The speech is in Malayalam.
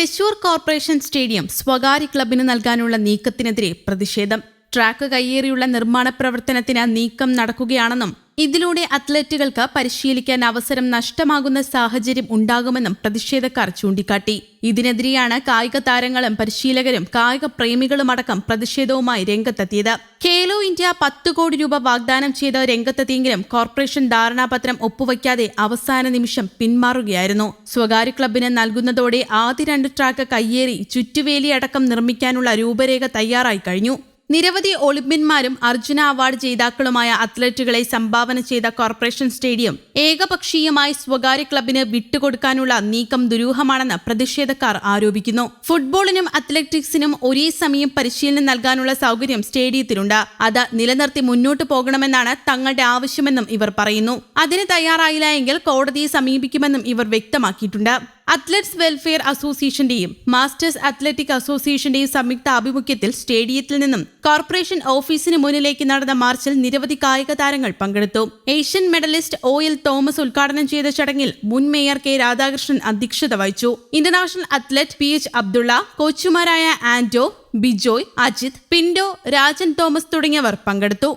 തൃശൂർ കോർപ്പറേഷൻ സ്റ്റേഡിയം സ്വകാര്യ ക്ലബിന് നൽകാനുള്ള നീക്കത്തിനെതിരെ പ്രതിഷേധം. ട്രാക്ക് കയ്യേറിയുള്ള നിർമ്മാണ പ്രവർത്തനത്തിന് നീക്കം നടക്കുകയാണെന്നും ഇതിലൂടെ അത്ലറ്റുകൾക്ക് പരിശീലിക്കാൻ അവസരം നഷ്ടമാകുന്ന സാഹചര്യം ഉണ്ടാകുമെന്നും പ്രതിഷേധക്കാർ ചൂണ്ടിക്കാട്ടി. ഇതിനെതിരെയാണ് കായിക താരങ്ങളും പരിശീലകരും കായിക പ്രേമികളുമടക്കം പ്രതിഷേധവുമായി രംഗത്തെത്തിയത്. ഖേലോ ഇന്ത്യ 10 കോടി രൂപ വാഗ്ദാനം ചെയ്ത് രംഗത്തെത്തിയെങ്കിലും കോർപ്പറേഷൻ ധാരണാപത്രം ഒപ്പുവയ്ക്കാതെ അവസാന നിമിഷം പിന്മാറുകയായിരുന്നു. സ്വകാര്യ ക്ലബിന് നൽകുന്നതോടെ ആദ്യ 2 ട്രാക്ക് കയ്യേറി ചുറ്റുവേലിയടക്കം നിർമ്മിക്കാനുള്ള രൂപരേഖ തയ്യാറായി കഴിഞ്ഞു. നിരവധി ഒളിമ്പ്യന്മാരും അർജുന അവാർഡ് ജേതാക്കളുമായ അത്ലറ്റുകളെ സംഭാവന ചെയ്ത കോർപ്പറേഷൻ സ്റ്റേഡിയം ഏകപക്ഷീയമായി സ്വകാര്യ ക്ലബിന് വിട്ടുകൊടുക്കാനുള്ള നീക്കം ദുരൂഹമാണെന്ന് പ്രതിഷേധക്കാർ ആരോപിക്കുന്നു. ഫുട്ബോളിനും അത്ലറ്റിക്സിനും ഒരേ സമയം പരിശീലനം നൽകാനുള്ള സൗകര്യം സ്റ്റേഡിയത്തിലുണ്ട്. അത് നിലനിർത്തി മുന്നോട്ടു പോകണമെന്നാണ് തങ്ങളുടെ ആവശ്യമെന്നും ഇവർ പറയുന്നു. അതിന് തയ്യാറായില്ല എങ്കിൽ കോടതിയെ സമീപിക്കുമെന്നും ഇവർ വ്യക്തമാക്കിയിട്ടുണ്ട്. അത്ലറ്റ്സ് വെൽഫെയർ അസോസിയേഷന്റെയും മാസ്റ്റേഴ്സ് അത്ലറ്റിക് അസോസിയേഷന്റെയും സംയുക്ത ആഭിമുഖ്യത്തിൽ സ്റ്റേഡിയത്തിൽ നിന്നും കോർപ്പറേഷൻ ഓഫീസിന് മുന്നിലേക്ക് നടന്ന മാർച്ചിൽ നിരവധി കായിക താരങ്ങൾ പങ്കെടുത്തു. ഏഷ്യൻ മെഡലിസ്റ്റ് OL തോമസ് ഉദ്ഘാടനം ചെയ്ത ചടങ്ങിൽ മുൻ മേയർ K രാധാകൃഷ്ണൻ അധ്യക്ഷത വഹിച്ചു. ഇന്റർനാഷണൽ അത്ലറ്റ് PH അബ്ദുള്ള, കോച്ചുമാരായ ആന്റോ, ബിജോയ്, അജിത്, പിന്റോ, രാജൻ തോമസ് തുടങ്ങിയവർ പങ്കെടുത്തു.